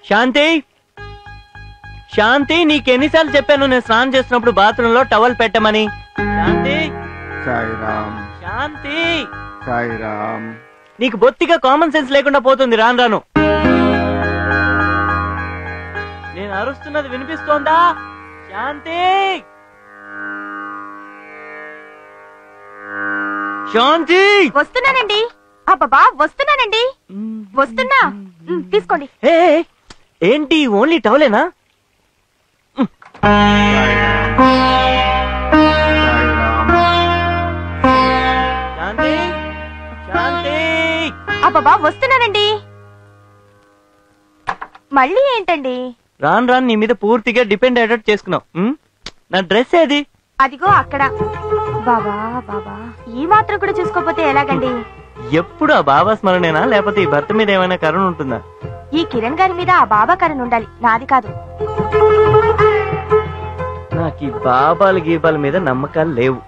శాంతి, శాంతి, నీకెన్నిసార్లు చెప్పాను నేను స్నానం చేస్తున్నప్పుడు బాత్రూమ్ లో టవల్ పెట్టమని? శాంతి, సాయిరామ్, శాంతి, సాయిరామ్. నీకు బొత్తిగా కామన్ సెన్స్ లేకుండా పోతుంది రాను రాను. నేను అరుస్తున్నది వినిపిస్తోందా? శాంతి, శాంతి, వస్తున్నానండి. అబ్బా వస్తున్నానండి, వస్తున్నా. తీసుకోండి. ఏంటి ఓన్లీ టవలేనా? శాంతి, శాంతి, అబ్బా వస్తున్నానండి. మళ్ళీ ఏంటండి? రాను రాను నీ మీద పూర్తిగా డిపెండ్ అయ్యేటట్టు చేసుకున్నావు. నా డ్రెస్ ఏది? అదిగో అక్కడ. బాబా బాబా, ఈ మాత్రం కూడా చూసుకోపోతే ఎలాగండి? ఎప్పుడు ఆ బాబా స్మరణేనా, లేకపోతే ఈ భర్త మీద ఏమైనా కరుణ ఉంటుందా? ఈ కిరణ్ గారి మీద ఆ బాబా కరుణ ఉండాలి, నాది కాదు. నాకు ఈ బాబాల గీబాల మీద నమ్మకాలు లేవు.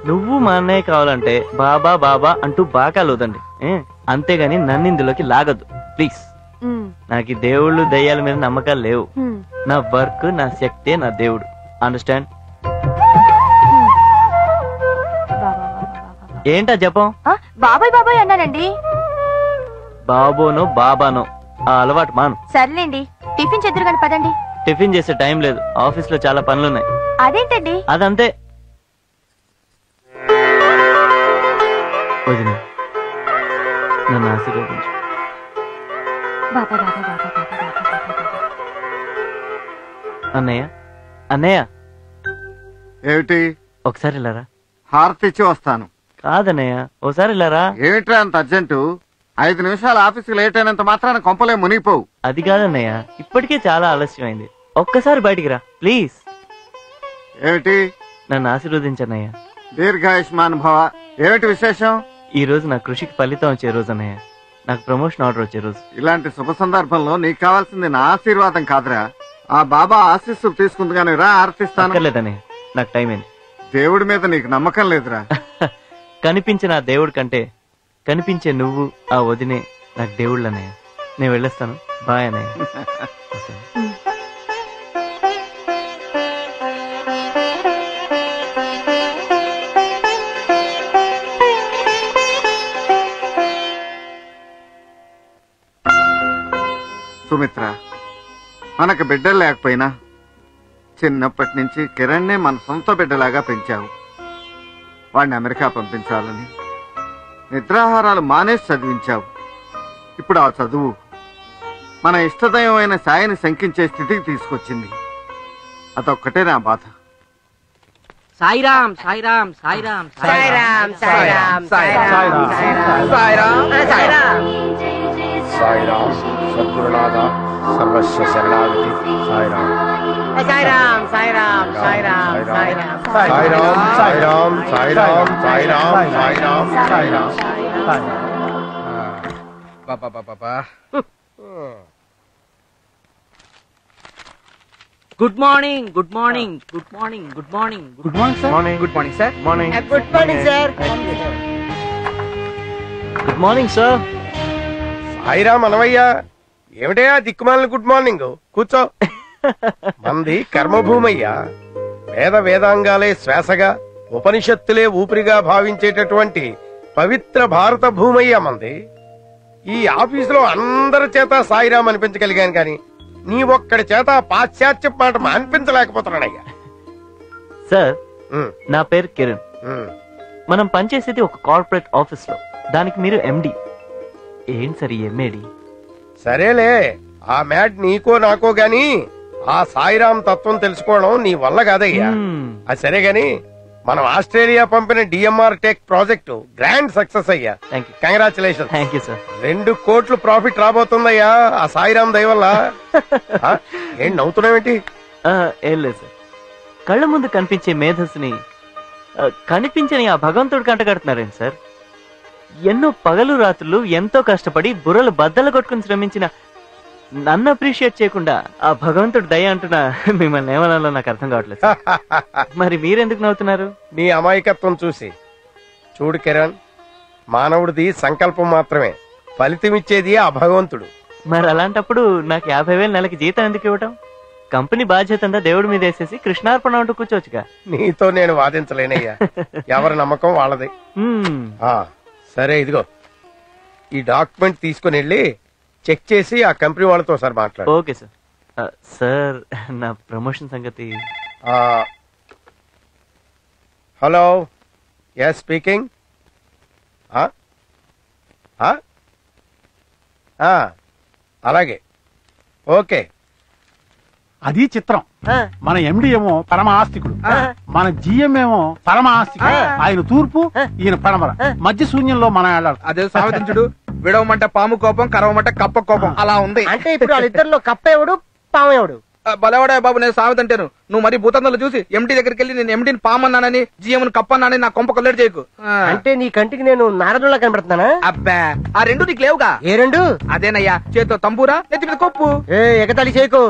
నువ్వు మా అన్నయ్య కావాలంటే బాబా బాబా అంటూ బాకాలు వదండి, అంతేగాని నన్ను ఇందులోకి లాగద్దు ప్లీజ్. నాకు ఈ దేవుళ్ళు దయ్యాల మీద నమ్మకాలు లేవు. నా వర్క్, నా శక్తే నా దేవుడు. అండర్స్టాండ్? ఏంటా జపం? బాబాయ్ బాబాయ్ అన్నానండి. బాబోనో బాబానో ఆ అలవాటు మాను. సర్లేండి, టిఫిన్ చెద్దరు కానీ పదండి. టిఫిన్ చేసే టైం లేదు, ఆఫీస్ లో చాలా పనులున్నాయి. అదేంటండి? అదంతే. వదిన, నన్ను ఆశీర్వదించు. అన్నయ్య, అన్నయ్య. ఏమిటి? ఒకసారి ఇలారా. హారతి ఇచ్చి వస్తాను. కాదన్నయ్య, ఒకసారి ఇలారా. ఏమిట్రా అంత అర్జెంటు? 5 నిమిషాలు ఆఫీస్కి లేట్ అయినంత మాత్రాన కొంపలే మునిగిపోవు. అది కాదన్నయ్య, ఇప్పటికే చాలా ఆలస్యమైంది. ఒక్కసారి బయటికి రా ప్లీజ్. ఏమిటి? నన్ను ఆశీర్వదించన్నయ్య. దీర్ఘాయుష్మాన్ భవ. ఏమిటి విశేషం? ఈ రోజు నా కృషికి ఫలితం వచ్చే రోజు అన్నయ్య. నాకు ప్రమోషన్ ఆర్డర్ వచ్చే రోజు. ఇలాంటి శుభ సందర్భంలో నీకు కావాల్సింది నా ఆశీర్వాదం కాదురా, ఆ బాబా ఆశీస్సు తీసుకుంది కానీ రా ఆర్తిస్తాను. లేదన్నయ్య, నాకు టైం అయింది. దేవుడి మీద నీకు నమ్మకం లేదురా. కనిపించిన ఆ దేవుడి కంటే కనిపించే నువ్వు, ఆ వదినే నాకు దేవుళ్ళు అన్నయ్య. నేను వెళ్ళొస్తాను. బాయ్ అన్నయ్య. సుమిత్ర, మనకు బిడ్డలు లేకపోయినా చిన్నప్పటి నుంచి కిరణ్నే మన సొంత బిడ్డలాగా పెంచావు. వాడిని అమెరికా పంపించాలని నిద్రాహారాలు మానేసి చదివించావు. ఇప్పుడు ఆ చదువు మన ఇష్టదైవమైన సాయిని శంకించే స్థితికి తీసుకొచ్చింది. అదొక్కటే నా బాధ. సాయిరామ్, సాయిరామ్, సాయిరామ్, సాయిరామ్, సాయిరామ్, సాయిరామ్, సాయిరామ్, సాయిరామ్, సాయిరామ్. సద్గురునాథ సర్వస్వ శరణాగతి. Sairam, Sairam, Sairam, Sairam, Sairam, Sairam, Sairam, Sairam, Sairam, Sairam, Sairam. Good morning, good morning, good morning, good morning, good morning sir. Good morning sir. Morning. Good morning sir. Good morning sir. Sairam అనవయ్యా. ఏమిటయా దిక్కుమాలిన గుడ్ మార్నింగ్? కూర్చో. మంది కర్మభూమయ్యా. వేద వేదాంగాలే శ్వాసగా, ఉపనిషత్తులే ఊపిరిగా భావించేటటువంటి పవిత్ర భారత భూమయ్యా మంది. ఈ ఆఫీసులో అందరి చేత సాయిరామ్ అనిపించగలిగాను కానీ నీ ఒక్కడి చేత పాశ్చాత్య మాట అనిపించలేకపోతున్నానయ్యా. సార్, నా పేరు కిరణ్. మనం పనిచేసేది ఒక కార్పొరేట్ ఆఫీస్ లో. దానికి మీరు ఎండి. ఏంటి సార్ ఈ ఎంఏడి? సరేలే, ఆ మ్యాట్ నీకో నాకో గాని ఆ సాయిరామ్ తత్వం తెలుసుకోవడం నీ వల్ల కాదయ్యా. అది సరే గాని మనం ఆస్ట్రేలియా పంపిన DMR tech project grand success అయ్యా. కంగ్రాచులేషన్. 2 కోట్లు ప్రాఫిట్ రాబోతుందయ్యా ఆ సాయిరామ్ దయ వల్ల. ఏం నవ్వుతున్నావేంటి? ఏం లేదు సార్, కళ్ళ ముందు కనిపించే మేధస్సుని కనిపించని ఆ భగవంతుడు కంటగడుతున్నారేంటి సార్? ఎన్నో పగలు రాత్రులు ఎంతో కష్టపడి బుర్రలు బద్దలు కొట్టుకుని శ్రమించిన నన్ను అప్రిషియేట్ చేయకుండా ఆ భగవంతుడు దయ అంటున్నా మిమ్మల్ని ఏమనాలో నాకు అర్థం కావట్లేదు సార్. మరి మీరెందుకు నవ్వుతున్నారు? నీ అమాయకత్వం చూసి. చూడు కిరణ్, మానవుడిది సంకల్పం మాత్రమే, ఫలితం ఇచ్చేది ఆ భగవంతుడు. మరి అలాంటప్పుడు నాకు 50,000 నెలకి జీతం ఎందుకు ఇవ్వటం? కంపెనీ బాధ్యత అంతా దేవుడి మీద వేసేసి కృష్ణార్పణ అంటూ కూర్చోవచ్చుగా. నీతో నేను వాదించలేనయ్యా, ఎవరి నమ్మకం వాళ్ళది. సరే, ఇదిగో ఈ డాక్యుమెంట్ తీసుకుని వెళ్ళి చెక్ చేసి ఆ కంపెనీ వాళ్ళతో సార్ మాట్లాడు. Okay sir. సార్, నా ప్రమోషన్ సంగతి. Hello, yes speaking. అలాగే, ఓకే. అది చిత్రం. మన ఎండి ఏమో పరమ ఆస్తికుడు, మన జిఎం ఏమో పరమ ఆస్తికుడు. ఆయన తూర్పు, ఈయన పడమర, మధ్య శూన్యంలో మనం వెళ్ళాలి. అదే సావతించుడు, విడవమంట పాము కోపం, కరవమంట కప్ప కోపం, అలా ఉంది. అంటే ఇప్పుడు వాళ్ళిద్దరిలో కప్ప ఎవడు, పాము ఎవడు? బలవాడే బాబు, నేను సావతంటాను. నువ్వు మరి భూతంలో చూసి ఎండి దగ్గరికి వెళ్ళి నేను ఎండిని పామన్నానని జిఎం కప్పన్నానని నా కొంప కొల్లేడు చేయకు. అంటే నీ కంటికి నేను నారదుల్లా కనబడుతున్నానా? అబ్బా, ఆ రెండు నీకు లేవుగా. ఏ రెండు? అదేనయ్యా, చేతితో తంబూరా, నెత్తి మీద కొప్పు. ఎగతాళి చేయకు.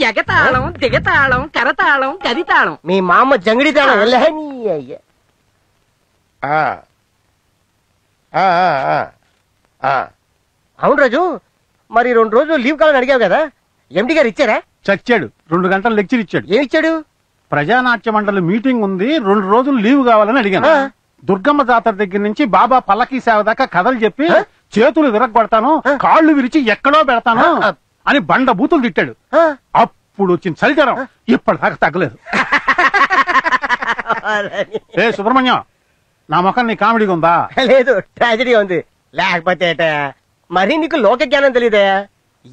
ఎగతాళం, దిగతాళం, కరతాళం, గదితాళం. మీ మా అమ్మ జంగిడి తాళం. అయ్యా, అవును రాజు, మరి 2 రోజులు లీవ్ కావాలని అడిగావు కదా, ఎండి గారు ఇచ్చారా? చచ్చాడు. 2 గంటలు లెక్చర్ ఇచ్చాడు. ఏమిచ్చాడు? ప్రజానాట్య మండలి మీటింగ్ ఉంది, 2 రోజులు లీవ్ కావాలని అడిగాను. దుర్గమ్మ జాతర దగ్గర నుంచి బాబా పల్లకీ సేవ దాకా కథలు చెప్పి చేతులు విరగొడతాను, కాళ్ళు విరిచి ఎక్కడో పెడతాను అని బండ బూతులు తిట్టాడు. అప్పుడు వచ్చిన చలితరం ఇప్పటిదాకా తగ్గలేదు. ఏ సుబ్రహ్మణ్యం, నా ముఖం నీ కామెడీగా ఉందా? లేదు, ట్రాజడీ ఉంది. లేకపోతే మరి నీకు లోక జ్ఞానం తెలియదే?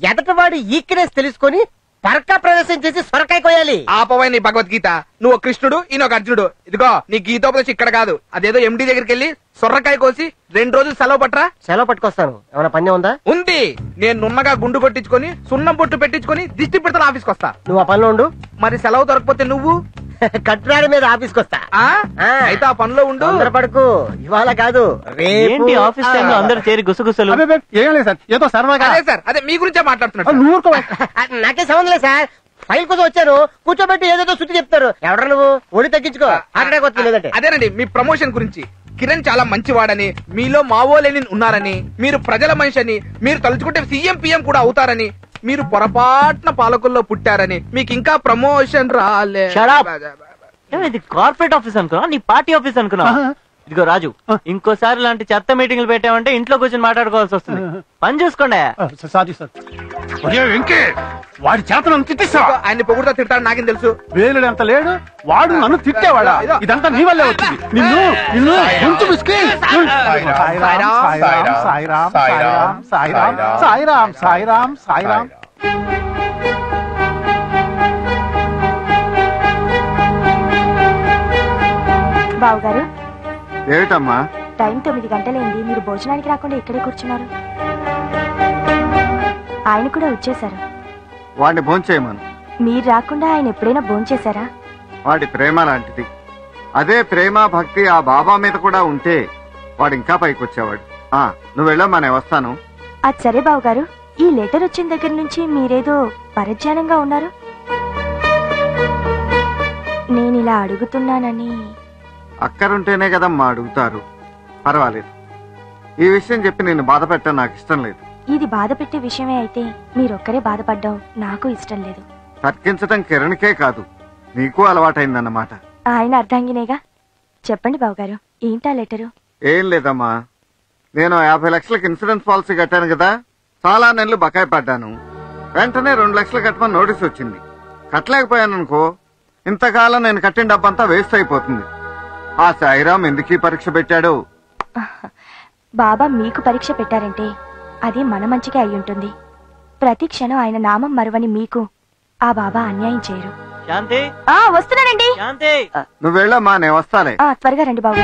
ఎదటవాడి ఈక్నెస్ తెలుసుకొని పరకా ప్రవేశం చేసి సొరకాయ కోయాలి. ఆపవై నీ భగవద్గీత. నువ్వు కృష్ణుడు, ఈయన ఒక అర్జునుడు. ఇదిగో నీ గీతోపదేశం ఇక్కడ కాదు, అదేదో ఎండి దగ్గరికి వెళ్ళి సొర్రకాయ కోసి 2 రోజులు సెలవు పట్టరా. సెలవు పట్టుకొస్తాను. ఏమైనా పని ఉందా? ఉంది. నేను నున్నగా గుండు కొట్టించుకొని సున్నం బొట్టు పెట్టించుకొని దిష్టి పెడతా ఆఫీస్కి వస్తా. నువ్వు ఆ పనిలో ఉండు. మరి సెలవు దొరకపోతే నువ్వు కట్టురాడి మీద ఆఫీస్కి వస్తా. అయితే ఆ పనిలో ఉండు. పడుకు, ఇవాళ కాదు ఏంటి ఆఫీస్ టైంలో అందరు చేరి గుసగుసలు? ఏం లేదు సార్, ఏదో సరదాగా. అదే సార్, అదే మీ గురించే మాట్లాడుతున్నాడు. నాకే సంబంధం లేదు సార్. ఫైల్ కోసం వచ్చాను, కూర్చోబెట్టి ఏదేదో శుద్ధి చెప్తారు. ఎవరు నువ్వు? ఒడి తగ్గించుకో, అక్కడే వస్తుంది లేదంటే. అదేనండి మీ ప్రమోషన్ గురించి. కిరణ్ చాలా మంచివాడని, మీలో మావోలేని ఉన్నారని, మీరు ప్రజల మనిషి అని, మీరు తలుచుకుంటే సీఎం పిఎం కూడా అవుతారని, మీరు పొరపాటున పాలకుల్లో పుట్టారని, మీకు ఇంకా ప్రమోషన్ రాలే. ఇది కార్పొరేట్ ఆఫీస్ అనుకున్నా, నీ పార్టీ ఆఫీస్ అనుకున్నా? ఇదిగో రాజు, ఇంకోసారి ఇలాంటి చెత్త మీటింగ్లు పెట్టామంటే ఇంట్లో కూర్చొని మాట్లాడుకోవాల్సి వస్తుంది. పని చూసుకోండి. Sorry sir. వాడి చేతను తిట్టిస్తావా? ఆయన్ని పొగుడుతా తిడతాడు, నాకేం తెలుసు. వేలుడు ఎంత లేడు, వాడు నన్ను తిట్టేవాడా? ఇదంతా నీ వల్లే వచ్చింది. నిన్ను నిన్ను గొంతు పిసికి. సాయిరాం సాయిరాం సాయిరాం సాయిరాం సాయిరాం సాయిరాం సాయిరాం. బావగారు, ఏమిటమ్మా? టైం 9 గంటలైంది, మీరు భోజనానికి రాకుండా ఇక్కడే కూర్చున్నారు. ఆయన కూడా వచ్చేశారు. వాడిని భోంచేయమను. మీరు రాకుండా ఆయన ఎప్పుడైనా భోంచేశారా? వాడి ప్రేమ లాంటిది. అదే ప్రేమ భక్తి ఆ బాబా మీద కూడా ఉంటే వాడు ఇంకా పైకి వచ్చేవాడు. నువ్వు వెళ్ళమ్మా, నేను వస్తాను. అది సరే బావగారు, ఈ లెటర్ వచ్చిన దగ్గర నుంచి మీరేదో పరధ్యానంగా ఉన్నారు. నేనిలా అడుగుతున్నానని. అక్కరుంటేనే కదమ్మా అడుగుతారు. పర్వాలేదు, ఈ విషయం చెప్పి నేను బాధ పెట్టడం నాకు ఇష్టం లేదు. ఇది బాధ పెట్టే విషయమే అయితే మీరొక్కరే బాధపడ్డం నాకు ఇష్టం లేదు. తర్కించటం కిరణ్కే కాదు, నీకు అలవాటైందన్నమాట. ఆయన అర్ధాంగినేగా. చెప్పండి బావగారు, ఏంటా లెటరు? ఏం లేదమ్మా, నేను 50 లక్షలకి ఇన్సూరెన్స్ పాలసీ కట్టాను కదా, చాలా నెలలు బకాయి పడ్డాను. వెంటనే 2 లక్షలు కట్టమని నోటీస్ వచ్చింది. కట్టలేకపోయాననుకో, ఇంతకాలం నేను కట్టిన డబ్బంతా వేస్ట్ అయిపోతుంది. ఆ సాయిరాం ఎందుకీ పరీక్ష పెట్టాడు? బాబా మీకు పరీక్ష పెట్టారంటే అది మన మంచిగా అయ్యుంటుంది. ప్రతి క్షణం ఆయన నామం మరువని మీకు ఆ బాబా అన్యాయం చేయరు. శాంతి, వస్తున్నానండి. శాంతి, నువ్వు వెళ్ళమ్మా, నేను వస్తాలే. త్వరగా రండి బాబు.